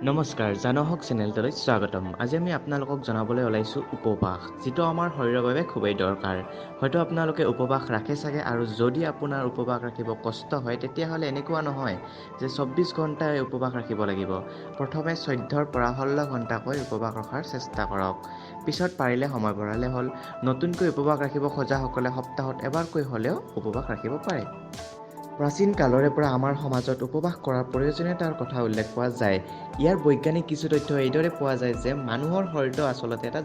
নমস্কাৰ জানহক চেনেলটোলৈ স্বাগতম। আজি আমি আপোনালোকক জনাবলৈ ওলাইছোঁ উপবাস, যিটো আমাৰ শৰীৰৰ বাবে খুবেই দৰকাৰ। হয়তো আপোনালোকে উপবাস ৰাখে চাগে, আৰু যদি আপোনাৰ উপবাস ৰাখিব কষ্ট হয় তেতিয়াহ'লে এনেকুৱা নহয় যে 24 ঘণ্টাই উপবাস ৰাখিব লাগিব। প্ৰথমে 14ৰ পৰা 16 ঘণ্টাকৈ উপবাস ৰখাৰ চেষ্টা কৰক। পিছত পাৰিলে সময় বঢ়ালে হ'ল। নতুনকৈ উপবাস ৰাখিব খোজাসকলে সপ্তাহত এবাৰকৈ হ'লেও উপবাস ৰাখিব পাৰে। প্ৰাচীন কালৰে পৰা আমাৰ সমাজত উপবাস কৰাৰ প্ৰয়োজনীয়তাৰ কথা উল্লেখ পোৱা যায়। ইয়াৰ বৈজ্ঞানিক কিছু তথ্য এইদৰে পোৱা যায় যে মানুহৰ শৰীৰটো আচলতে এটা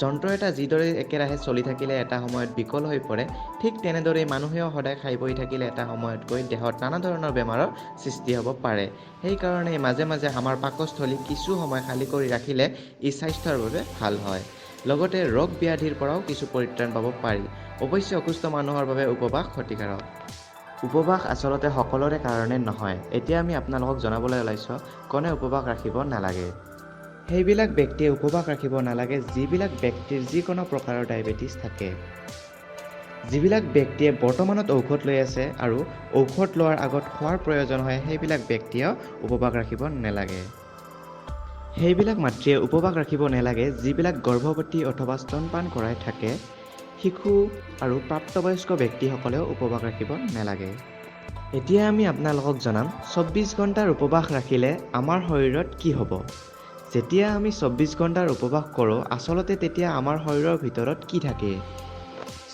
যন্ত্ৰ এটা যিদৰে একেৰাহে চলি থাকিলে এটা সময়ত বিকল হৈ পৰে, ঠিক তেনেদৰেই মানুহেও সদায় খাই বৈ থাকিলে এটা সময়ত গৈ দেহত নানা ধৰণৰ বেমাৰৰ সৃষ্টি হ'ব পাৰে। সেইকাৰণে মাজে মাজে আমাৰ পাকস্থলী কিছু সময় খালী কৰি ৰাখিলে ই স্বাস্থ্যৰ বাবে ভাল হয়। লগতে ৰোগ ব্যাধিৰ পৰাও কিছু পৰিত্ৰাণ পাব পাৰি। অৱশ্যে অসুস্থ মানুহৰ বাবে উপবাস ক্ষতিকাৰক। উপবাস আচলতে সকলোৰে কাৰণে নহয়। এতিয়া আমি আপোনালোকক জনাবলৈ ওলাইছোঁ কোনে উপবাস ৰাখিব নালাগে। সেইবিলাক ব্যক্তিয়ে উপবাস ৰাখিব নালাগে যিবিলাক ব্যক্তিৰ যিকোনো প্ৰকাৰৰ ডায়েবেটিছ থাকে। যিবিলাক ব্যক্তিয়ে বৰ্তমানত ঔষধ লৈ আছে আৰু ঔষধ লোৱাৰ আগত খোৱাৰ প্ৰয়োজন হয়, সেইবিলাক ব্যক্তিয়েও উপবাস ৰাখিব নালাগে। সেইবিলাক মাতৃয়ে উপবাস ৰাখিব নালাগে যিবিলাক গৰ্ভৱতী অথবা স্তনপান কৰাই থাকে। শিশু আৰু প্ৰাপ্তবয়স্ক ব্যক্তিসকলেও উপবাস ৰাখিব নালাগে। এতিয়া আমি আপোনালোকক জনাম 24 ঘণ্টাৰ উপবাস ৰাখিলে আমাৰ শৰীৰত কি হ'ব। যেতিয়া আমি 24 ঘণ্টাৰ উপবাস কৰোঁ, আচলতে তেতিয়া আমাৰ শৰীৰৰ ভিতৰত কি থাকে?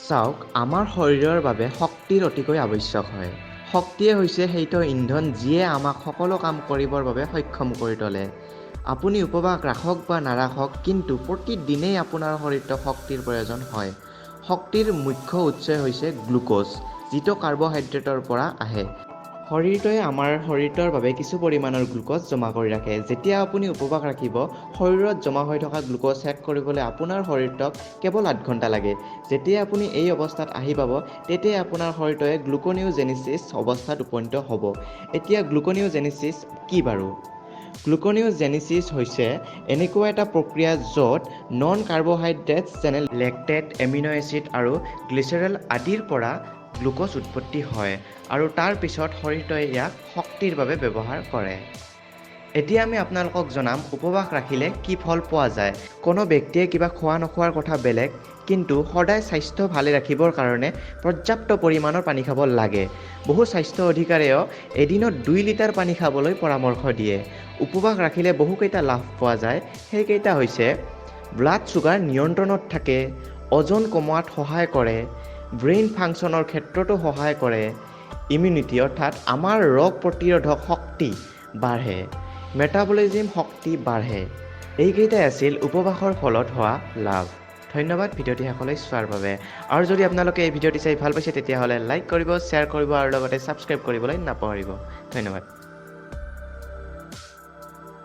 চাওক, আমাৰ শৰীৰৰ বাবে শক্তিৰ অতিকৈ আৱশ্যক হয়। শক্তিয়ে হৈছে সেইটো ইন্ধন যিয়ে আমাক সকলো কাম কৰিবৰ বাবে সক্ষম কৰি তোলে। আপুনি উপবাস ৰাখক বা নাৰাখক, কিন্তু প্ৰতিদিনেই আপোনাৰ শৰীৰটোক শক্তিৰ প্ৰয়োজন হয়। শক্তিৰ মুখ্য উৎস হৈছে গ্লুক'জ, যিটো কাৰ্বহাইড্ৰেটৰ পৰা আহে। শৰীৰটোৱে আমাৰ শৰীৰৰ বাবে কিছু পৰিমাণৰ গ্লুক'জ জমা কৰি ৰাখে। যেতিয়া আপুনি উপবাস ৰাখিব, শৰীৰত জমা হৈ থকা গ্লুক'জ শেষ কৰিবলৈ আপোনাৰ শৰীৰটোক কেৱল 8 ঘণ্টা লাগে। যেতিয়া আপুনি এই অৱস্থাত আহি পাব, তেতিয়া আপোনাৰ শৰীৰটোৱে গ্লুক'নিওজেনেছিছ অৱস্থাত উপনীত হ'ব। এতিয়া গ্লুক'নিওজেনেছিছ কি বাৰু? গ্লুক'নিওজেনেছিছ হৈছে এনেকুৱা এটা প্ৰক্ৰিয়া য'ত নন-কাৰ্বহাইড্ৰেটছ যেনে লেক্টেট, এমিনো এচিড আৰু গ্লিচাৰল আদিৰ পৰা গ্লুক'জ উৎপত্তি হয়, আৰু তাৰ পিছত শৰীৰটোৱে ইয়াক শক্তিৰ বাবে ব্যৱহাৰ কৰে। এতিয়া আমি আপোনালোকক জনাম উপবাস ৰাখিলে কি ফল পোৱা যায়। কোনো ব্যক্তিয়ে কিবা খোৱা নোখোৱাৰ কথা বেলেগ, কিন্তু সদায় স্বাস্থ্য ভালে ৰাখিবৰ কাৰণে পৰ্যাপ্ত পৰিমাণৰ পানী খাব লাগে। বহু স্বাস্থ্য অধিকাৰীয়েও এদিনত 2 লিটাৰ পানী খাবলৈ পৰামৰ্শ দিয়ে। উপবাস ৰাখিলে বহুকেইটা লাভ পোৱা যায়। সেইকেইটা হৈছে ব্লাড চুগাৰ নিয়ন্ত্ৰণত থাকে, ওজন কমোৱাত সহায় কৰে, ব্ৰেইন ফাংচনৰ ক্ষেত্ৰতো সহায় কৰে, ইমিউনিটি অৰ্থাৎ আমাৰ ৰোগ প্ৰতিৰোধক শক্তি বাঢ়ে, মেটাবলিজিম শক্তি বাঢ়ে। এইকেইটাই আছিল উপবাসৰ ফলত হোৱা লাভ। ধন্যবাদ ভিডিঅ'টি শেষলৈ চোৱাৰ বাবে। আৰু যদি আপোনালোকে এই ভিডিঅ'টি চাই ভাল পাইছে তেতিয়াহ'লে লাইক কৰিব, শ্বেয়াৰ কৰিব আৰু লগতে ছাবস্ক্ৰাইব কৰিবলৈ নাপাহৰিব। ধন্যবাদ।